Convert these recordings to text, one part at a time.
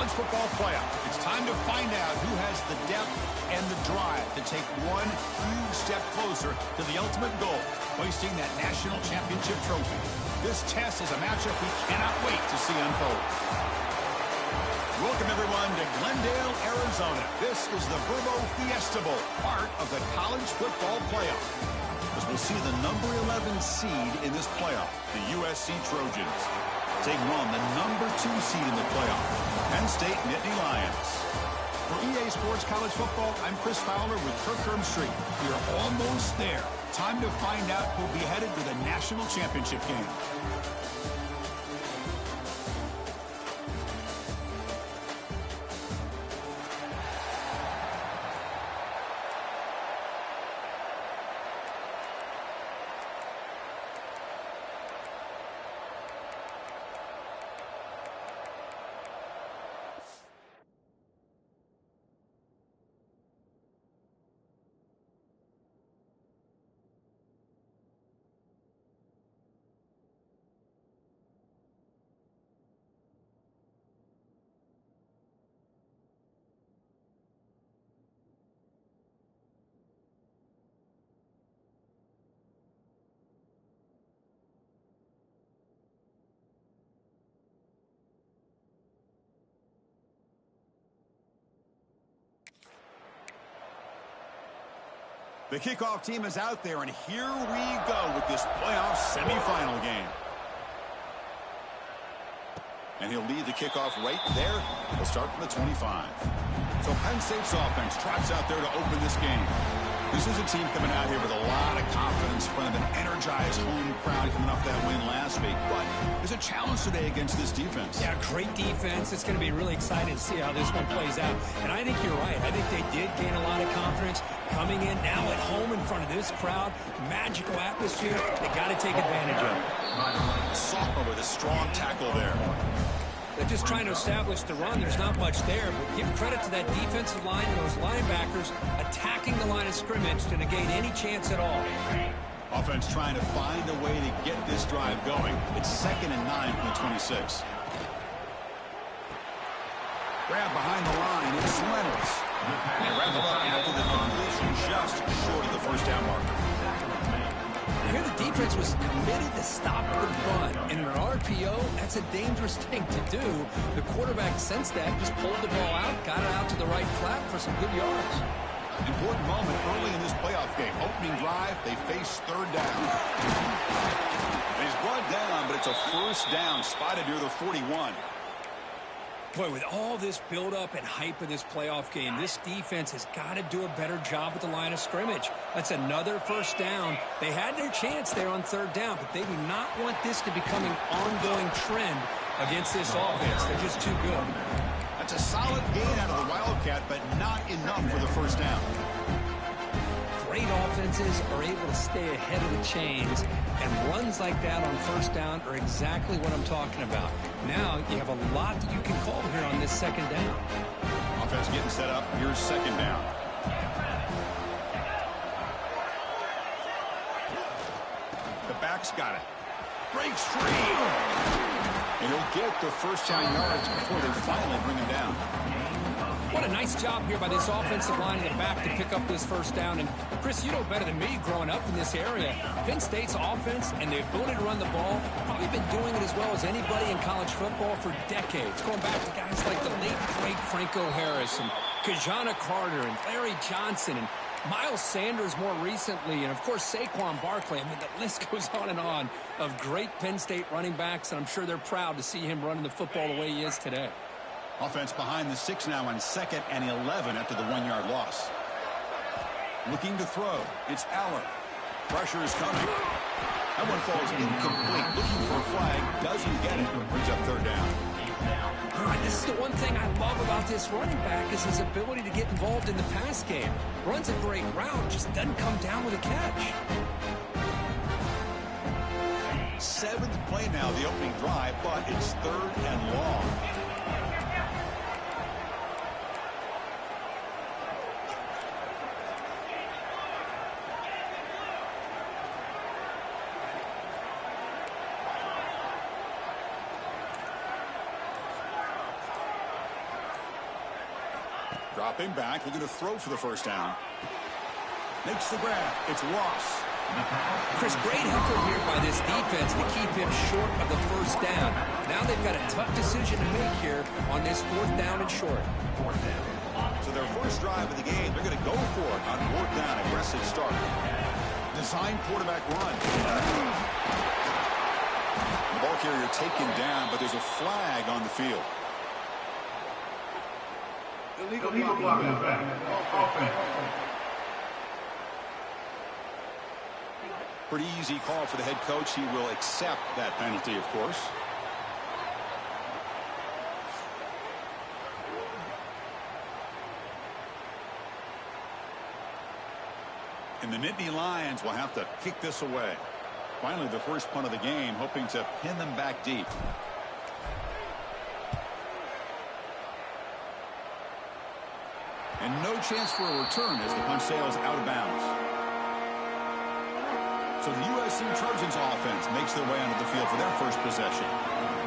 college football playoff. It's time to find out who has the depth and the drive to take one huge step closer to the ultimate goal, hoisting that national championship trophy. This test is a matchup we cannot wait to see unfold. Welcome, everyone, to Glendale, Arizona. This is the Verbo Fiesta Bowl, part of the college football playoff. As we'll see the number 11 seed in this playoff, the USC Trojans, taking on the number 2 seed in the playoff, Penn State Nittany Lions. For EA Sports College Football, I'm Chris Fowler with Kirk Street. We are almost there. Time to find out who'll be headed to the national championship game. The kickoff team is out there, and here we go with this playoff semifinal game. And he'll lead the kickoff right there. He'll start from the 25. So Penn State's offense trots out there to open this game. This is a team coming out here with a lot of confidence in front of an energized home crowd coming off that win last week. But there's a challenge today against this defense. Yeah, great defense. It's going to be really exciting to see how this one plays out. And I think you're right. I think they did gain a lot of confidence coming in now at home in front of this crowd. Magical atmosphere. They got to take advantage of it. Sophomore with a strong tackle there. They're just trying to establish the run. There's not much there, but give credit to that defensive line and those linebackers attacking the line of scrimmage to negate any chance at all. Offense trying to find a way to get this drive going. It's 2nd and 9 from the 26. Grab behind the line. It's Leonard. And wrap it up after the completion just short of the first down marker. Here the defense was committed to stop the run. And in an RPO, that's a dangerous thing to do. The quarterback sensed that, just pulled the ball out, got it out to the right flat for some good yards. Important moment early in this playoff game. Opening drive, they face 3rd down. And he's brought down, but it's a first down spotted near the 41. Boy, with all this build-up and hype of this playoff game, this defense has got to do a better job with the line of scrimmage. That's another first down. They had their chance there on 3rd down, but they do not want this to become an ongoing trend against this offense. They're just too good. That's a solid gain out of the Wildcat, but not enough for the first down. Great offenses are able to stay ahead of the chains, and runs like that on first down are exactly what I'm talking about. Now you have a lot that you can call here on this 2nd down. Offense getting set up. Here's 2nd down. The back's got it. Breaks free. And he'll get the first down yards before they finally bring him down. What a nice job here by this offensive line in the back to pick up this first down. And, Chris, you know better than me growing up in this area. Penn State's offense and the ability to run the ball, probably been doing it as well as anybody in college football for decades. Going back to guys like the late, great Franco Harris and Kajana Carter and Larry Johnson and Miles Sanders more recently, and, of course, Saquon Barkley. I mean, the list goes on and on of great Penn State running backs, and I'm sure they're proud to see him running the football the way he is today. Offense behind the 6 now on 2nd and 11 after the 1-yard loss. Looking to throw. It's Aller. Pressure is coming. That one falls incomplete. Looking for a flag. Doesn't get it. Brings up 3rd down. All right, this is the one thing I love about this running back is his ability to get involved in the pass game. Runs a great route, just doesn't come down with a catch. 7th play now, the opening drive, but it's 3rd and long. Dropping back, looking to throw for the first down. Makes the grab. It's Ross. Chris, great effort here by this defense to keep him short of the first down. Now they've got a tough decision to make here on this 4th down and short. So their first drive of the game, they're going to go for it on 4th down. Aggressive start. Design quarterback run. The ball carrier taken down, but there's a flag on the field. Illegal block offense. Pretty easy call for the head coach. He will accept that penalty, of course. And the Nittany Lions will have to kick this away. Finally, the first punt of the game, hoping to pin them back deep. And no chance for a return as the punt sails out of bounds. So the USC Trojans offense makes their way onto the field for their first possession.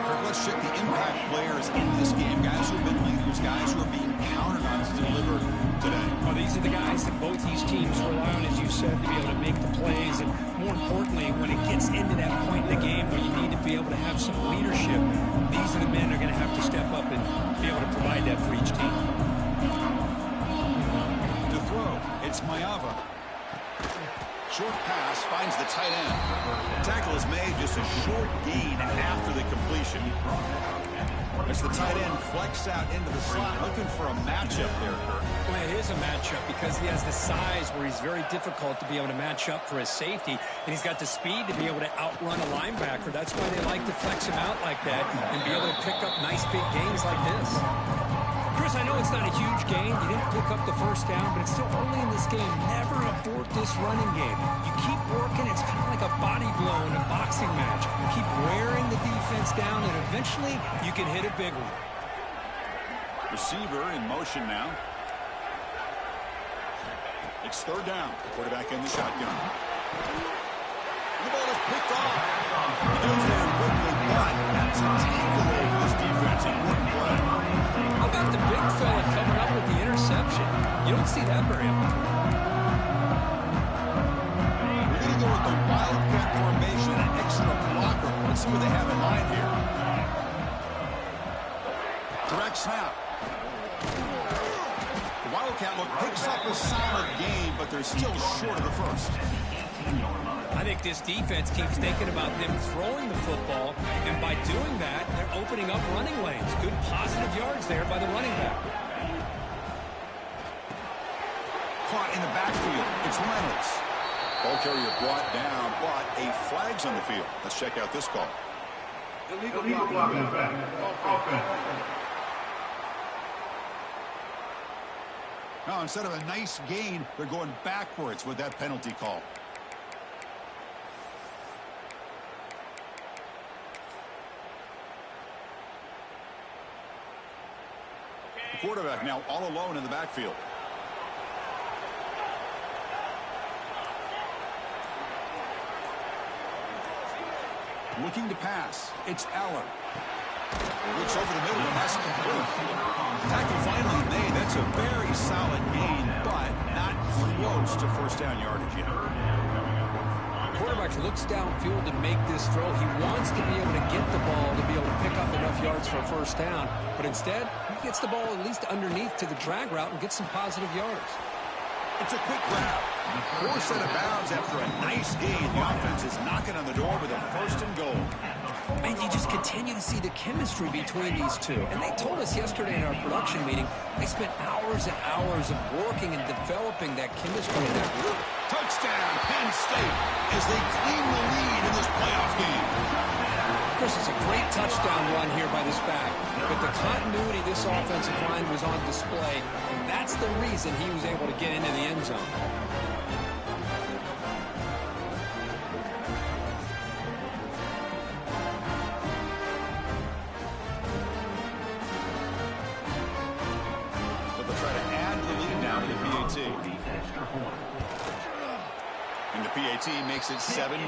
Kirk, let's check the impact players in this game. Guys who have been leaders, guys who are being counted on to deliver today. Well, these are the guys that both these teams rely on, as you said, to be able to make the plays. And more importantly, when it gets into that point in the game where you need to be able to have some leadership, these are the men who are going to have to step up and be able to provide that for each team. To throw, it's Mayava. Short pass finds the tight end. Tackle is made, just a short gain after the completion. As the tight end flex out into the slot, looking for a matchup there, Kirk. Well, it is a matchup because he has the size where he's very difficult to be able to match up for his safety, and he's got the speed to be able to outrun a linebacker. That's why they like to flex him out like that and be able to pick up nice big gains like this. Chris, I know it's not a huge gain. You didn't pick up the first down, but it's still early in this game. Never abort this running game. You keep working. It's kind of like a body blow in a boxing match. You keep wearing the defense down, and eventually you can hit a big one. Receiver in motion now. It's 3rd down. Quarterback in the shotgun. The ball is picked off. He goes there quickly, but that's a takeaway for this defense. Important play. How about the big fella coming up with the interception? You don't see that very often. We're going to go with the wildcat formation, an extra blocker. Let's see what they have in mind here. Direct snap. The wildcat look picks up a solid game, but they're still short of the first. I think this defense keeps thinking about them throwing the football, and by doing that, they're opening up running lanes. Good positive yards there by the running back. Caught in the backfield. It's Reynolds. Ball carrier brought down, but a flag's on the field. Let's check out this call. Illegal block offense. Now, instead of a nice gain, they're going backwards with that penalty call. The quarterback now all alone in the backfield. Looking to pass. It's Allen. Looks over the middle, and that's complete. Tackle finally made. That's a very solid gain, but not close to first down yardage yet. Quarterback looks downfield to make this throw. He wants to be able to get the ball to be able to pick up enough yards for a first down, but instead, he gets the ball at least underneath to the drag route and gets some positive yards. It's a quick grab. Forced out of bounds after a nice gain. The offense is knocking on the door with a 1st and goal. And you just continue to see the chemistry between these two. And they told us yesterday in our production meeting, they spent hours and hours of working and developing that chemistry in that group. Touchdown, Penn State, as they claim the lead in this playoff game. Chris, it's a great touchdown run here by this back. But the continuity of this offensive line was on display, and that's the reason he was able to get into the end zone. But they'll try to add the lead now to the PAT. And the PAT makes it 7-0.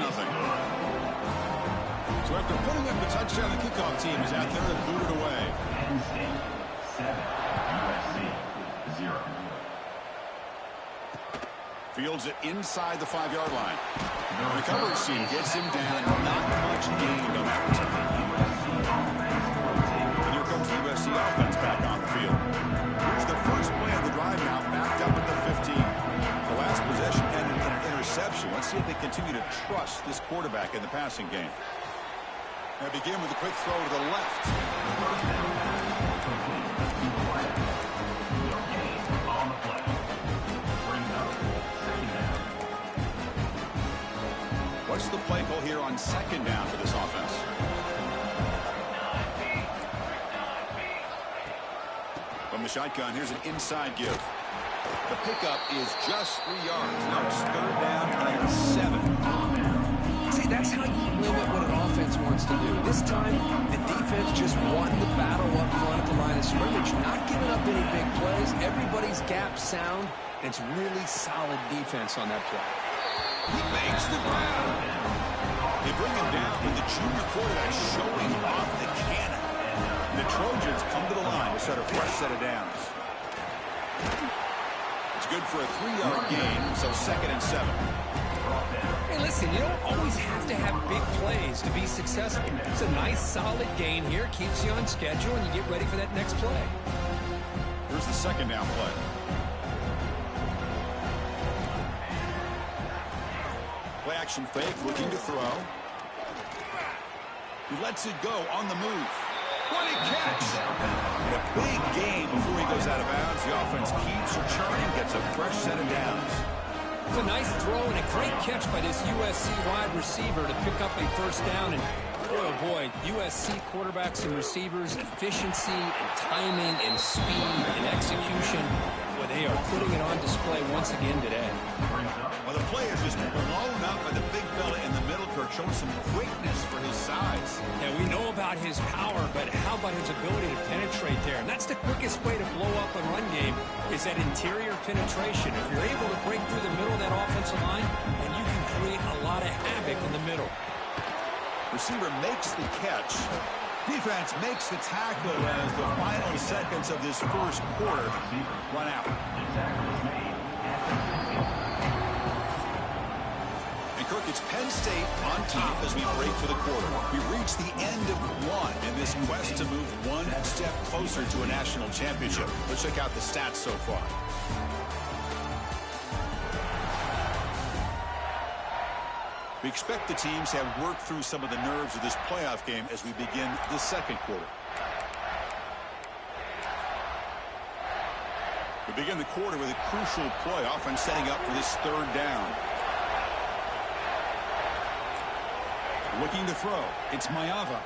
So after putting up the touchdown, the kickoff team is out there and booted away. Penn State 7, USC 0. Fields it inside the 5-yard line. The recovery team gets him down. Not much gained on that return. And here comes the USC offense back on the field. Here's the first play of the drive now, backed up at the 15. The last possession ended in an interception. Let's see if they continue to trust this quarterback in the passing game. They begin with a quick throw to the left. What's the play call here on second down for this offense? From the shotgun, here's an inside give. The pickup is just 3 yards. Now it's third down and 7. See, that's how you limit what an offense wants to do. This time, the defense just won the battle up front at the line of scrimmage, not giving up any big plays. Everybody's gap sound. It's really solid defense on that play. He makes the grab. They bring him down with the junior quarterback showing off the cannon. The Trojans come to the line to set a fresh set of downs. It's good for a 3-yard gain, so 2nd and 7. Hey, listen, you don't always have to have big plays to be successful. It's a nice, solid gain here. Keeps you on schedule, and you get ready for that next play. Here's the second down play. Play action fake, looking to throw. He lets it go on the move. What a catch! And a big gain before he goes out of bounds. The offense keeps churning, gets a fresh set of downs. It's a nice throw and a great catch by this USC wide receiver to pick up a first down. And oh boy, USC quarterbacks and receivers, efficiency and timing and speed and execution. Well, they are putting it on display once again today. Well, the play is just blown up by the big fella in the middle, Kirk, showing some quickness for his size. Yeah, we know about his power, but how about his ability to penetrate there? And that's the quickest way to blow up a run game is that interior penetration. If you're able to break through the middle of that offensive line, and you can create a lot of havoc in the middle. Receiver makes the catch. Defense makes the tackle as the final seconds of this first quarter run out. And Kirk, it's Penn State on top as we break for the quarter. We reach the end of one in this quest to move one step closer to a national championship. Let's check out the stats so far. We expect the teams have worked through some of the nerves of this playoff game as we begin the second quarter. We begin the quarter with a crucial play, offense setting up for this third down. Looking to throw. It's Mayava.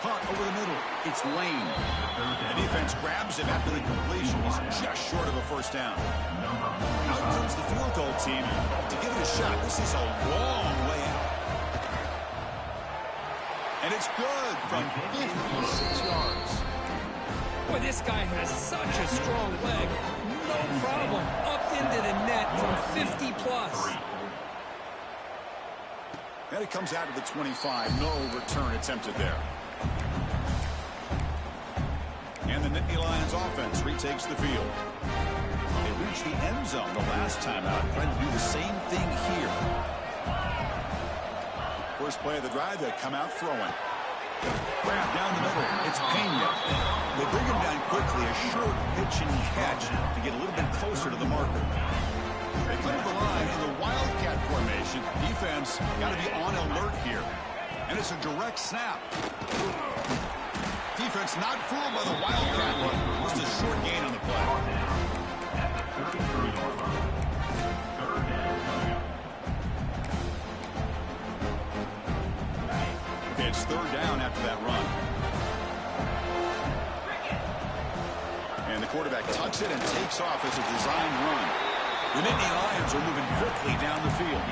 Caught over the middle. It's Lane. The defense grabs him after the completion. He's just short of a first down. Out comes the field goal team to give it a shot. This is a long way out. And it's good from 56 yards. Boy, this guy has such a strong leg. No problem. Up into the net from 50 plus. And it comes out to the 25. No return attempted there. And the Nittany Lions offense retakes the field. They reached the end zone the last time out. Trying to do the same thing here. First play of the drive, they come out throwing. Grab down the middle. It's Pena. They bring him down quickly. A short pitch and catch to get a little bit closer to the marker. They come to the line in the Wildcat formation. Defense got to be on alert here. And it's a direct snap. Defense not fooled by the Wildcat look. Just a short gain on the play. Okay, it's third down after that run. And the quarterback tucks it and takes off as a designed run. The Nittany Lions are moving quickly down the field.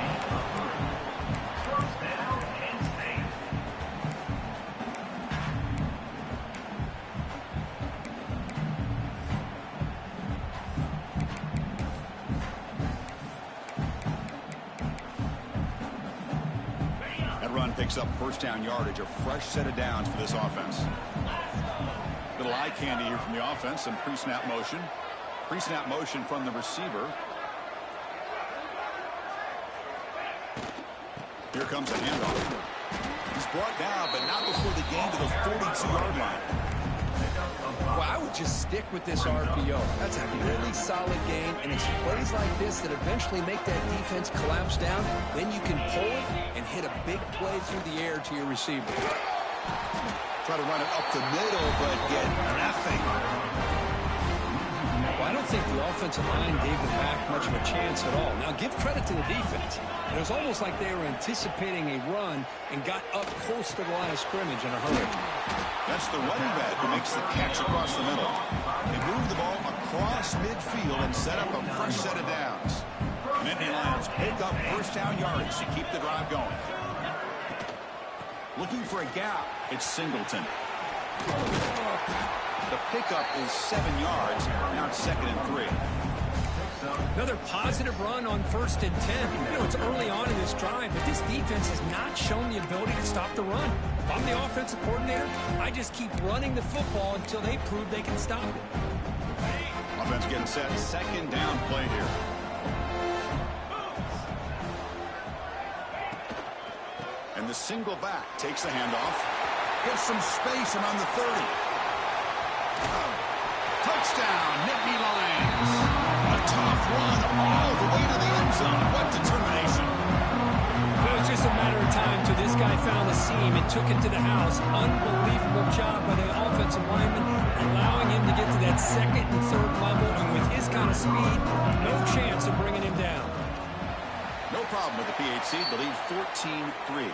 Picks up first down yardage, a fresh set of downs for this offense. Little eye candy here from the offense, some pre-snap motion. Pre-snap motion from the receiver. Here comes a handoff. He's brought down, but not before the gain to the 42-yard line. Well, I would just stick with this RPO. That's a really solid game, and it's plays like this that eventually make that defense collapse down. Then you can pull it and hit a big play through the air to your receiver. Try to run it up the middle, but get nothing. Well, I don't think the offensive line gave the back much of a chance at all. Now, give credit to the defense. It was almost like they were anticipating a run and got up close to the line of scrimmage in a hurry. That's the running back who makes the catch across the middle. They move the ball across midfield and set up a fresh set of downs. Nittany Lions pick up first down yardage to keep the drive going. Looking for a gap, it's Singleton. The pickup is 7 yards. Now it's 2nd and 3. Another positive run on 1st and 10. You know, it's early on in this drive, but this defense has not shown the ability to stop the run. If I'm the offensive coordinator, I just keep running the football until they prove they can stop it. Offense getting set. 2nd down play here. And the single back takes the handoff. Gets some space around the 30. Touchdown, Nittany Lions. A tough run all the way to the end zone. What determination. It was just a matter of time till this guy found the seam and took it to the house. Unbelievable job by the offensive lineman, allowing him to get to that 2nd and 3rd level. And with his kind of speed, no chance of bringing him down. No problem with the PHC. The lead 14-3.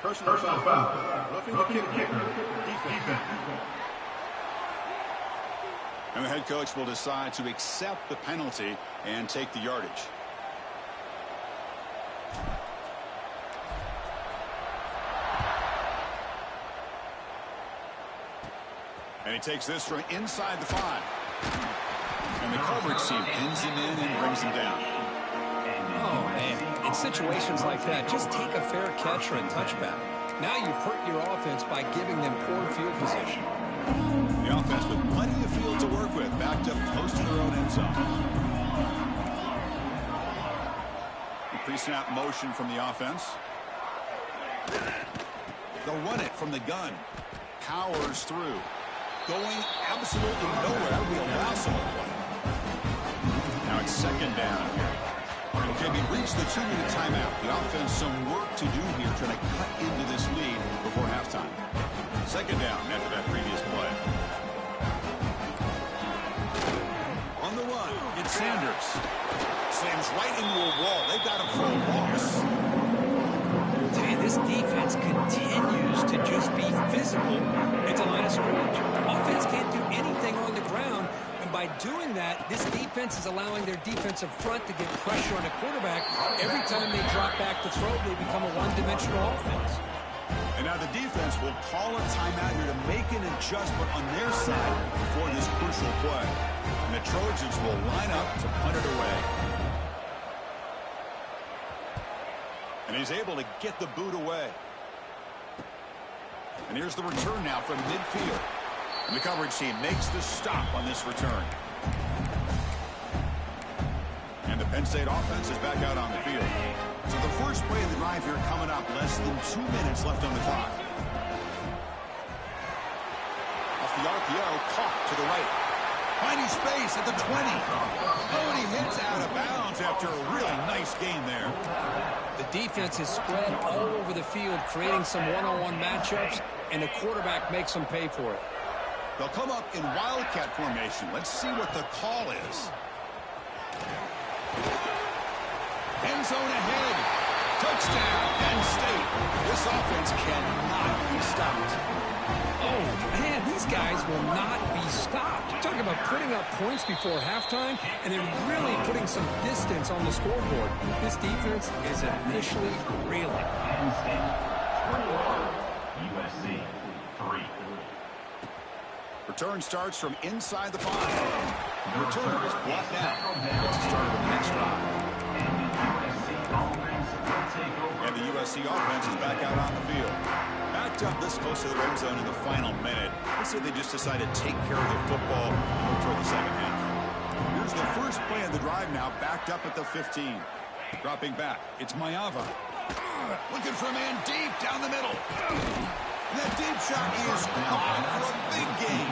Personal foul. Roughing the kicker. Defense. And the head coach will decide to accept the penalty and take the yardage. And he takes this from inside the 5. And the coverage team pins him in and brings him down. Oh, man. In situations like that, just take a fair catch or a touchback. Now you've hurt your offense by giving them poor field position. The offense with plenty of field to work with, backed up close to their own end zone. The pre-snap motion from the offense. They'll run it from the gun. Powers through. Going absolutely nowhere. We allow some play. Now it's 2nd down here. Okay, we reached the 2-minute timeout. The offense some work to do here, trying to cut into this lead before halftime. 2nd down after that previous play. On the run, it's Sanders. Slams right into a wall. They've got him for a loss. Man, this defense continues to just be physical at the line of scrimmage. Offense can't do anything on the ground. And by doing that, this defense is allowing their defensive front to get pressure on the quarterback. Every time they drop back to throw, they become a one-dimensional offense. And now the defense will call a timeout here to make an adjustment on their side before this crucial play. And the Trojans will line up to punt it away. And he's able to get the boot away. And here's the return now from midfield. And the coverage team makes the stop on this return. And the Penn State offense is back out on the field. So the first play of the drive here coming up, less than 2 minutes left on the clock. Off the RPO, caught to the right. Finding space at the 20. Oh, and he hits out of bounds after a really nice gain there. The defense is spread all over the field, creating some one-on-one matchups, and the quarterback makes them pay for it. They'll come up in wildcat formation. Let's see what the call is. End zone ahead. Touchdown, Penn State. This offense cannot be stopped. Oh, man, these guys will not be stopped. You're talking about putting up points before halftime and then really putting some distance on the scoreboard. This defense is officially reeling. USC 3. Return starts from inside the 5. The return is blocked out. It's the start of the next drive. And the USC offense is back out on the field. Backed up this close to the red zone in the final minute. Let's say they just decided to take care of the football toward the second half. Here's the first play of the drive now, backed up at the 15. Dropping back. It's Mayava. Looking for a man deep down the middle. And that deep shot is gone for a big gain.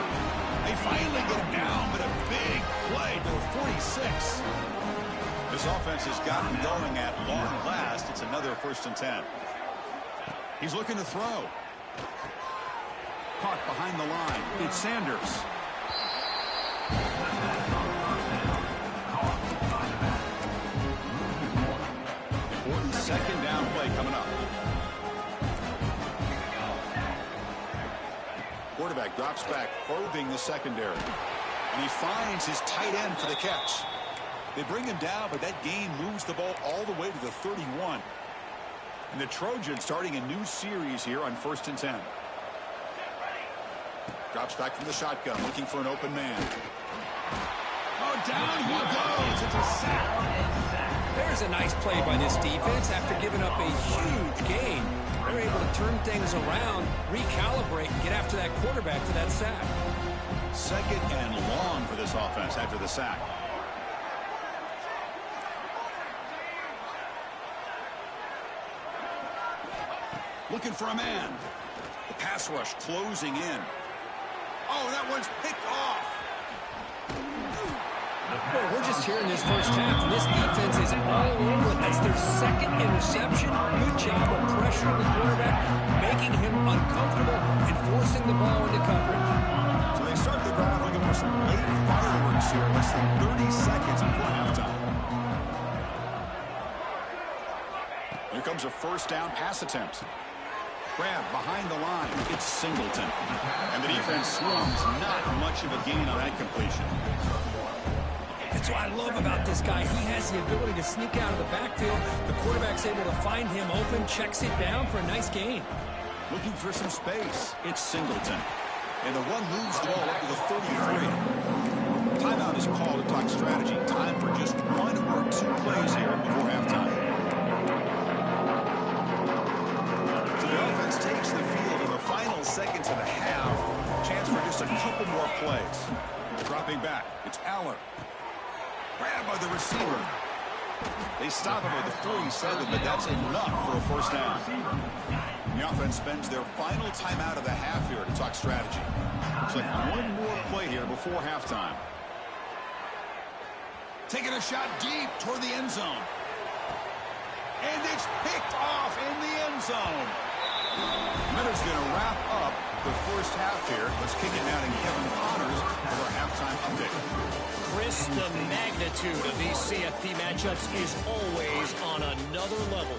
They finally get him down, but a big play to 46. This offense has gotten going at long last. It's another 1st and 10. He's looking to throw. Caught behind the line. It's Sanders. Important 2nd down play coming up. Quarterback drops back, probing the secondary. And he finds his tight end for the catch. They bring him down, but that gain moves the ball all the way to the 31. And the Trojans starting a new series here on 1st and 10. Drops back from the shotgun, looking for an open man. Oh, down he goes. It's a sack. There's a nice play by this defense after giving up a huge gain. They're able to turn things around, recalibrate, and get after that quarterback for that sack. 2nd and long for this offense after the sack. Looking for a man. The pass rush closing in. Oh, that one's picked off. Well, we're just here in this first half, and this defense is all over it. That's their 2nd interception. Good job of pressuring the quarterback, making him uncomfortable, and forcing the ball into coverage. So they start the drive looking for some late fireworks here. Less than 30 seconds before halftime. Here comes a 1st down pass attempt. Grab behind the line. It's Singleton. And the defense swings. Not much of a gain on that completion. That's what I love about this guy. He has the ability to sneak out of the backfield. The quarterback's able to find him open, checks it down for a nice gain. Looking for some space. It's Singleton. And the run moves the ball up to the 33. Timeout is called to talk strategy. Time for just 1 or 2 plays here before halftime. Takes the field in the final seconds of the half. Chance for just a couple more plays. Dropping back. It's Aller. Grabbed by the receiver. They stop him at the 47, but that's enough for a 1st down. The offense spends their final timeout of the half here to talk strategy. Looks like 1 more play here before halftime. Taking a shot deep toward the end zone. And it's picked off in the end zone. Minutes going to wrap up the first half here. Let's kick it now to Kevin Connors for our halftime update. Chris, the magnitude of these CFP matchups is always on another level.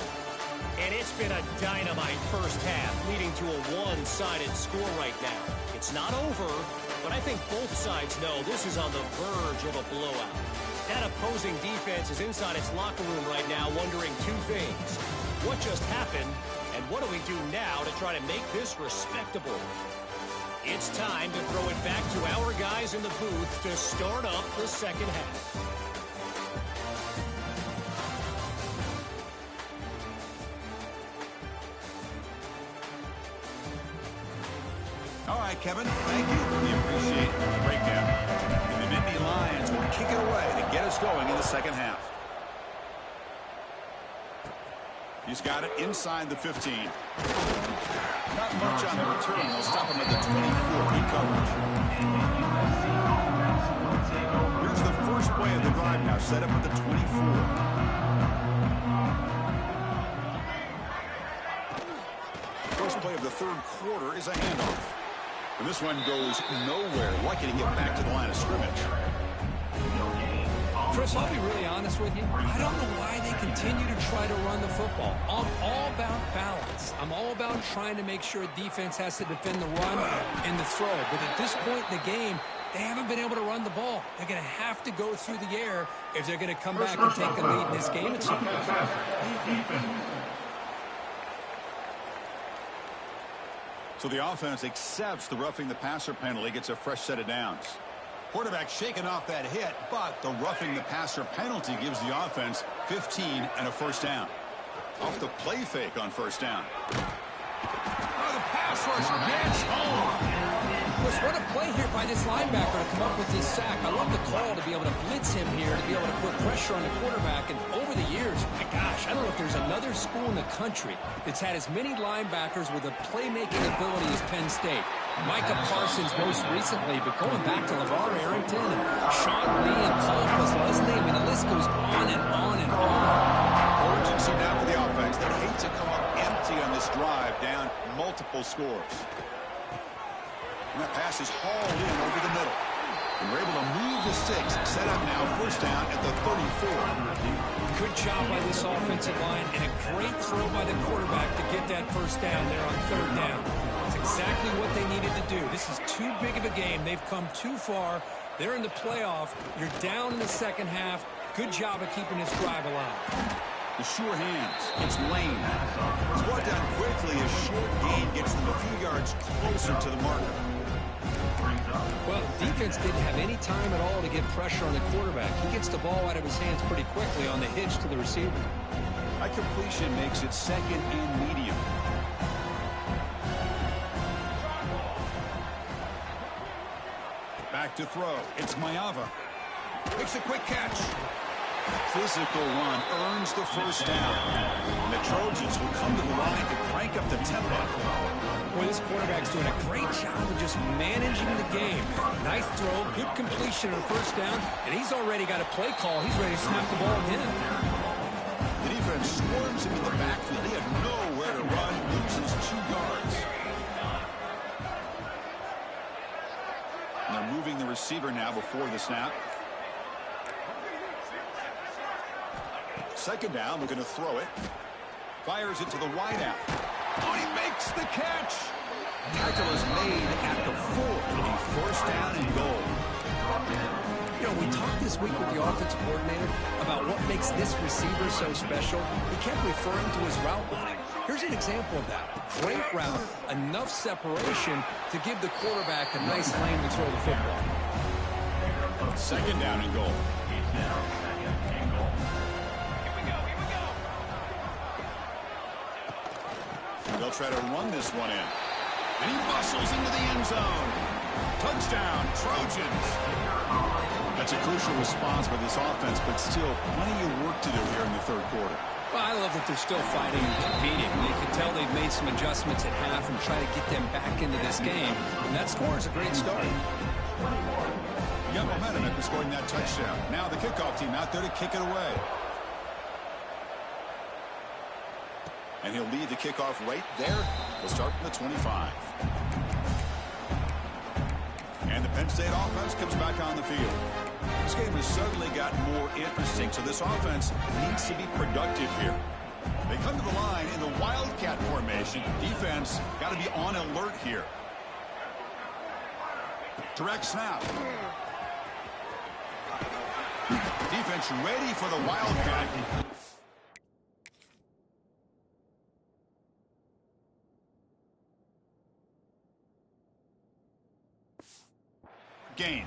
And it's been a dynamite first half, leading to a one-sided score right now. It's not over, but I think both sides know this is on the verge of a blowout. That opposing defense is inside its locker room right now wondering 2 things. What just happened? And what do we do now to try to make this respectable? It's time to throw it back to our guys in the booth to start up the 2nd half. All right, Kevin, thank you. We appreciate the breakdown. And the Nittany Lions will kick it away to get us going in the 2nd half. He's got it inside the 15. Not much on the return. They'll stop him at the 24. Good coverage. Here's the first play of the drive now. Set up at the 24. First play of the 3rd quarter is a handoff. And this one goes nowhere. Lucky to get back to the line of scrimmage. Chris, I'll be really honest with you. I don't know why they continue to try to run the football. I'm all about balance. I'm all about trying to make sure defense has to defend the run and the throw. But at this point in the game, they haven't been able to run the ball. They're going to have to go through the air if they're going to come back and take the lead in this game at some point. So the offense accepts the roughing the passer penalty, gets a fresh set of downs. Quarterback shaking off that hit, but the roughing the passer penalty gives the offense 15 and a 1st down. Off the play fake on 1st down. Oh, the pass rush gets home. Chris, what a play here by this linebacker to come up with this sack. I love the call to be able to blitz him here, to be able to put pressure on the quarterback. And over the years, my gosh, I don't know if there's another school in the country that's had as many linebackers with a playmaking ability as Penn State. Micah Parsons most recently, but going back to LeVar Arrington and Sean Lee and Paul Posluszny, I mean, the list goes on and on and on. Urgency now for the offense. They hate to come up empty on this drive, down multiple scores. And that pass is hauled in over the middle. And we're able to move the sticks. Set up now, first down at the 34. Good job by this offensive line and a great throw by the quarterback to get that first down there on third down. That's exactly what they needed to do. This is too big of a game. They've come too far. They're in the playoff. You're down in the second half. Good job of keeping this drive alive. The sure hands. It's Lane. It's brought down quickly as short gain gets them a few yards closer to the marker. Well, the defense didn't have any time at all to get pressure on the quarterback. He gets the ball out of his hands pretty quickly on the hitch to the receiver. High completion makes it second and medium. Back to throw. It's Mayava. Makes a quick catch. Physical run earns the first down. And the Trojans will come to the line to crank up the tempo. Well, this quarterback's doing a great job of just managing the game. Nice throw, good completion on first down, and he's already got a play call. He's ready to snap the ball in. The defense swarms him in the backfield. He had nowhere to run, loses 2 yards. And they're moving the receiver now before the snap. Second down, looking to throw it. Fires it to the wideout. Oh, he makes the catch. Tackle is made at the 4. It'll be first down and goal. You know, we talked this week with the offensive coordinator about what makes this receiver so special. He kept referring to his route running. Here's an example of that. Great route, enough separation to give the quarterback a nice lane to throw the football. Second down and goal. They'll try to run this one in. And he bustles into the end zone. Touchdown, Trojans. That's a crucial response by this offense, but still plenty of work to do here in the third quarter. Well, I love that they're still fighting and competing. You can tell they've made some adjustments at half and try to get them back into this game. And that score is a great start. You got momentum after scoring that touchdown. Now the kickoff team out there to kick it away. And he'll lead the kickoff right there. We'll start from the 25. And the Penn State offense comes back on the field. This game has suddenly gotten more interesting, so this offense needs to be productive here. They come to the line in the Wildcat formation. Defense got to be on alert here. Direct snap. Defense ready for the Wildcat. Gain.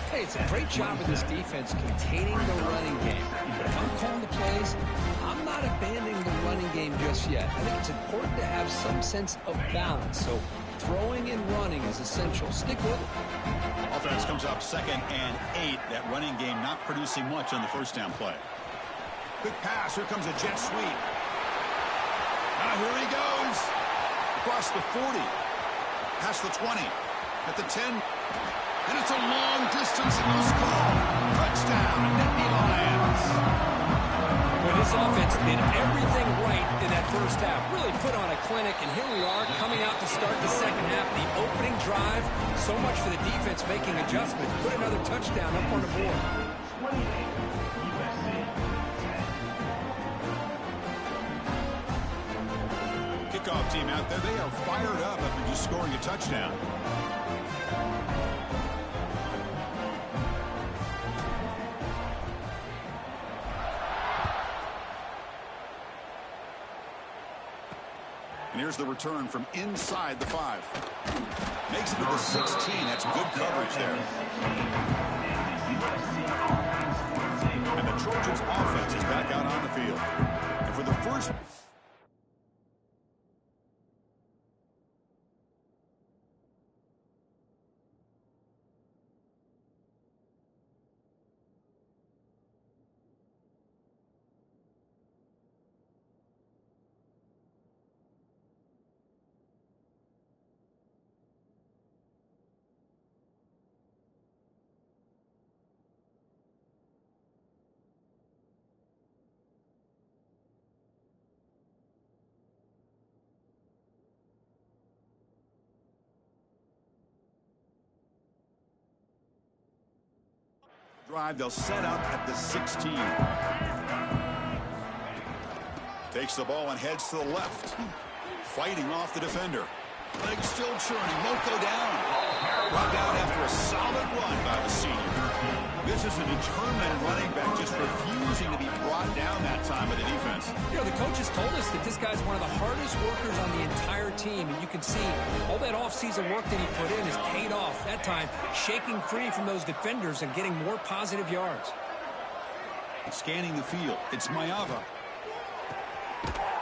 Hey, it's a great job of this defense containing the running game. But if I'm calling the plays, I'm not abandoning the running game just yet. I think it's important to have some sense of balance. So throwing and running is essential. Stick with it. Offense comes up second and 8. That running game not producing much on the first down play. Quick pass. Here comes a jet sweep. Now here he goes. Across the 40. Past the 20. At the 10. And it's a long distance loose call. Touchdown, Nittany Lions. Well, this offense did everything right in that first half. Really put on a clinic, and here we are coming out to start the second half. The opening drive, so much for the defense making adjustments. Put another touchdown up on the board. Kickoff team out there, they are fired up after just scoring a touchdown. And here's the return from inside the 5. Makes it to the 16. That's good coverage there. And the Trojans offense is back out on the field. And for the first... Drive, they'll set out at the 16. Takes the ball and heads to the left. Fighting off the defender. Legs still churning, won't go down. Brought down after a solid run by the senior. This is a determined running back, just refusing to be brought down that time by the defense. You know, the coaches told us that this guy's one of the hardest workers on the entire team, and you can see all that offseason work that he put in has paid off. That time, shaking free from those defenders and getting more positive yards. Scanning the field, it's Mayava.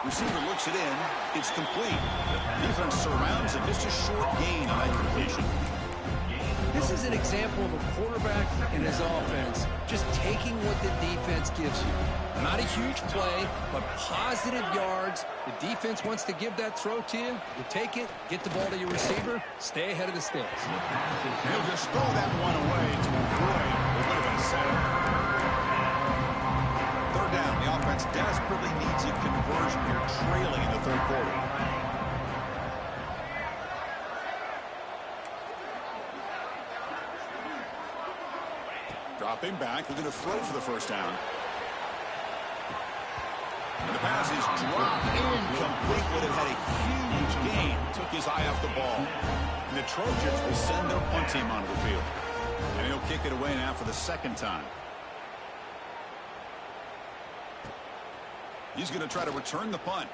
Receiver looks it in. It's complete. Defense surrounds him. Just a short gain on that completion. This is an example of a quarterback and his offense just taking what the defense gives you. Not a huge play, but positive yards. The defense wants to give that throw to you. You take it, get the ball to your receiver, stay ahead of the sticks. He'll just throw that one away to avoid what would have been a sack. Third down. The offense desperately needs a conversion here, trailing in the third quarter. Dropping back, looking to throw for the first down. And the pass is dropped incomplete, but it had a huge gain. Took his eye off the ball. And the Trojans will send their punt team onto the field. And he'll kick it away now for the second time. He's going to try to return the punt.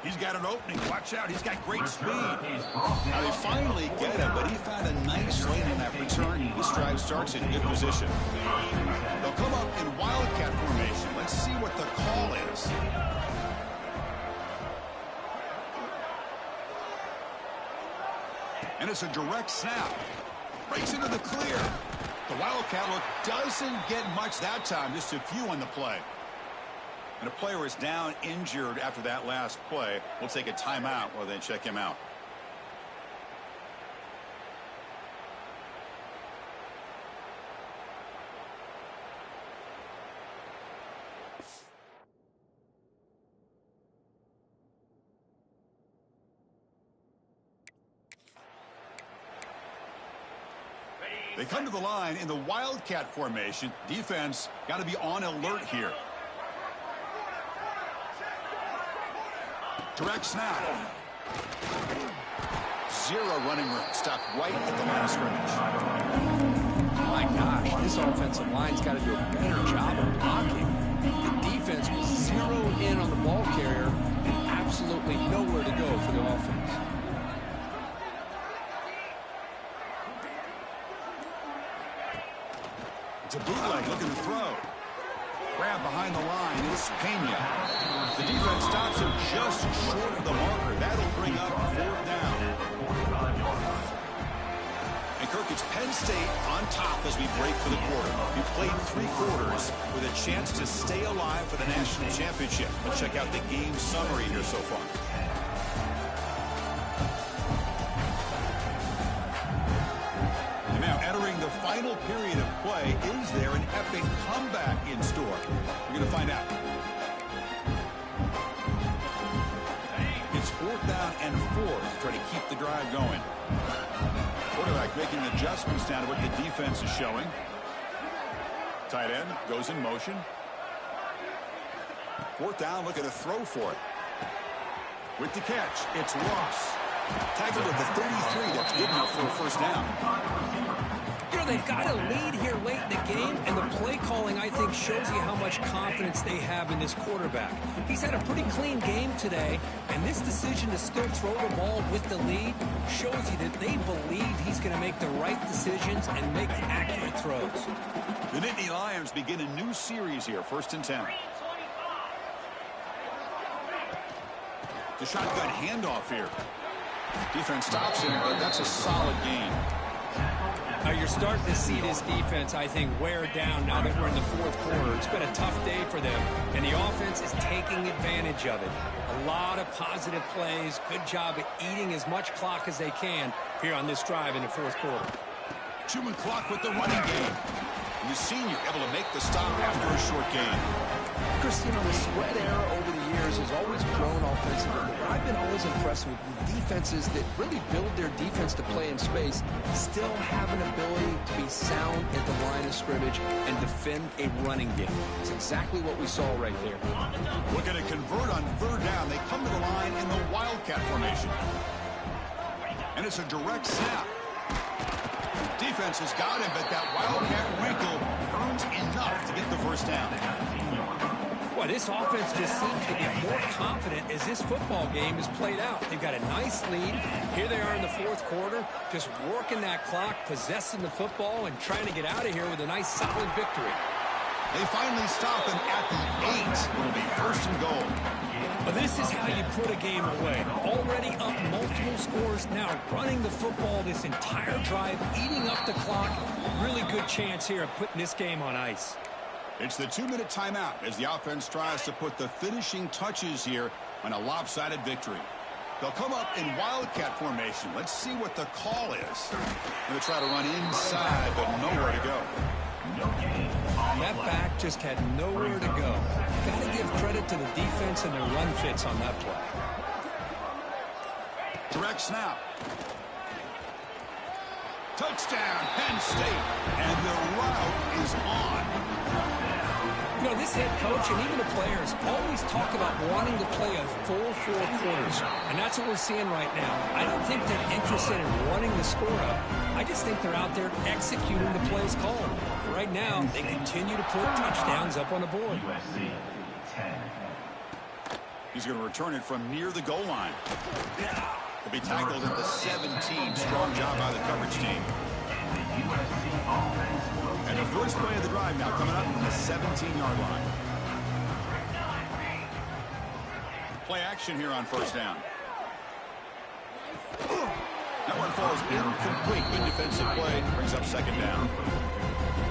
He's got an opening. Watch out. He's got great speed. Now they finally get him, but he found a nice lane on that return. This drive starts in good position. They'll come up in wildcat formation. Let's see what the call is. And it's a direct snap. Breaks into the clear. The wildcat look doesn't get much that time. Just a few on the play. And a player is down injured after that last play. We'll take a timeout while they check him out. They come to the line in the wildcat formation. Defense got to be on alert here. Direct snap. Zero running room. Stopped right at the line of scrimmage. My gosh, this offensive line's got to do a better job of blocking. The defense was zeroed in on the ball carrier and absolutely nowhere to go for the offense. It's a bootleg looking to throw. Grab behind the line. It's Pena. The defense stops him just short of the marker. That'll bring up fourth down. And Kirk, it's Penn State on top as we break for the quarter. We played 3 quarters with a chance to stay alive for the national championship. Let's check out the game summary here so far. And now entering the final period of play, is there an epic comeback in store? We're going to find out. It's fourth down and 4 to try to keep the drive going. Quarterback making adjustments down to what the defense is showing. Tight end goes in motion. Fourth down, looking to throw for it. With the catch, it's Ross. Tackled at the 33. That's good enough for a first down. You know, they've got a lead here late in the game, and the play calling, I think, shows you how much confidence they have in this quarterback. He's had a pretty clean game today, and this decision to still throw the ball with the lead shows you that they believe he's going to make the right decisions and make accurate throws. The Nittany Lions begin a new series here, 1st and 10. The shotgun handoff here. Defense stops him, but that's a solid gain. Now you're starting to see this defense, I think, wear down now that we're in the 4th quarter. It's been a tough day for them, and the offense is taking advantage of it. A lot of positive plays. Good job at eating as much clock as they can here on this drive in the 4th quarter. Chewing clock with the running game. And the senior able to make the stop after a short gain. Chris, you know, the spread era over the years has always grown offensively. But I've been always impressed with defenses that really build their defense to play in space, still have an ability to be sound at the line of scrimmage and defend a running game. It's exactly what we saw right there. Looking to convert on third down. They come to the line in the Wildcat formation. And it's a direct snap. Defense has got him, but that Wildcat wrinkle earns enough to get the first down. Boy, this offense just seems to get more confident as this football game is played out. They've got a nice lead. Here they are in the fourth quarter, just working that clock, possessing the football, and trying to get out of here with a nice, solid victory. They finally stop him at the 8. It'll be first and goal. But this is how you put a game away. Already up multiple scores, now running the football this entire drive, eating up the clock. Really good chance here of putting this game on ice. It's the 2-minute timeout as the offense tries to put the finishing touches here on a lopsided victory. They'll come up in Wildcat formation. Let's see what the call is. Going to try to run inside, but nowhere to go. That back just had nowhere to go. Got to give credit to the defense and their run fits on that play. Direct snap. Touchdown, Penn State. And the route is on. You know, this head coach and even the players always talk about wanting to play a full 4 quarters. And that's what we're seeing right now. I don't think they're interested in running the score up. I just think they're out there executing the plays called. Right now, they continue to put touchdowns up on the board. He's going to return it from near the goal line. He'll be tackled at the 17. Strong job by the coverage team. And the first play of the drive now coming up from the 17-yard line. Play action here on first down. That one falls incomplete. Good defensive play. Brings up second down.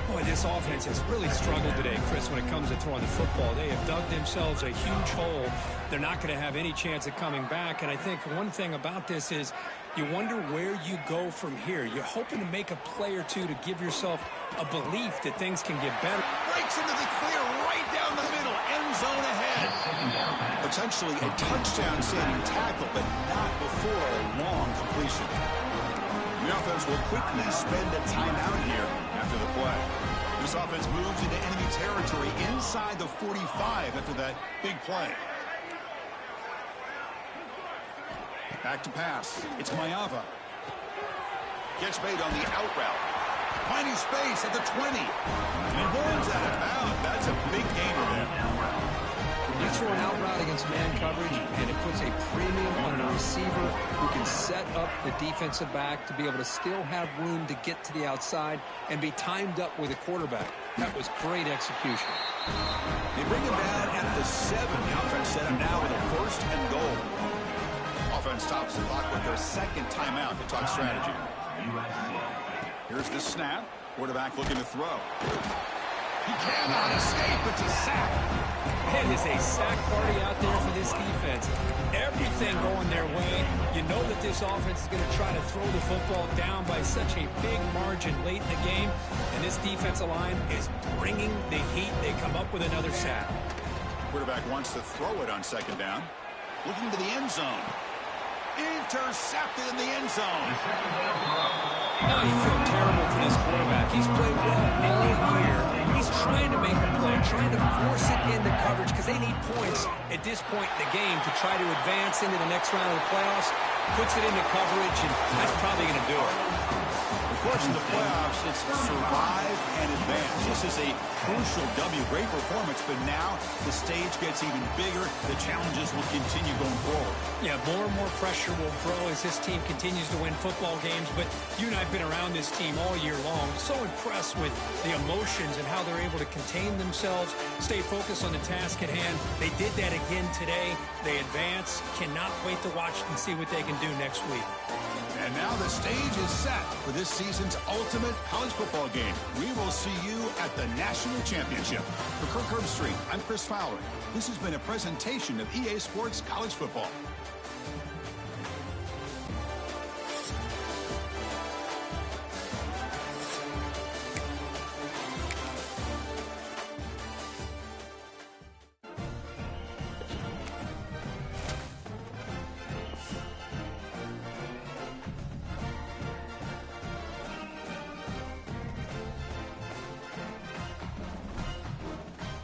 Boy, this offense has really struggled today, Chris, when it comes to throwing the football. They have dug themselves a huge hole. They're not going to have any chance of coming back. And I think one thing about this is you wonder where you go from here. You're hoping to make a play or two to give yourself a belief that things can get better. Breaks into the clear right down the middle. End zone ahead. Potentially a touchdown-saving tackle, but not before a long completion. The offense will quickly spend a timeout here after the play. This offense moves into enemy territory inside the 45 after that big play. Back to pass. It's Mayava. Gets made on the out route. Finding space at the 20. And he runs out of bounds. That's a big gainer there. When you throw an out route against man coverage, and it puts a premium on the receiver who can set up the defensive back to be able to still have room to get to the outside and be timed up with a quarterback. That was great execution. They bring him down at the 7. The offense set him now with a first and goal. Offense stops the clock with their second timeout to talk strategy. Here's the snap. Quarterback looking to throw. He cannot escape. It's a sack. It is a sack party out there for this defense. Everything going their way. You know that this offense is going to try to throw the football down by such a big margin late in the game. And this defensive line is bringing the heat. They come up with another sack. Quarterback wants to throw it on second down. Looking to the end zone. Intercepted in the end zone. Now you feel terrible for this quarterback. He's played well all year. He's trying to make a play, trying to force it into coverage because they need points at this point in the game to try to advance into the next round of the playoffs. Puts it into coverage, and that's probably going to do it. Of course, in the playoffs, it's survive and advance. This is a crucial W. Great performance, but now the stage gets even bigger. The challenges will continue going forward. Yeah, more and more pressure will grow as this team continues to win football games. But you and I have been around this team all year long. So impressed with the emotions and how they're able to contain themselves, stay focused on the task at hand. They did that again today. They advance. Cannot wait to watch and see what they can do next week. And now the stage is set for this season's ultimate college football game. We will see you at the National Championship. For Kirk Herbstreit, I'm Chris Fowler. This has been a presentation of EA Sports College Football.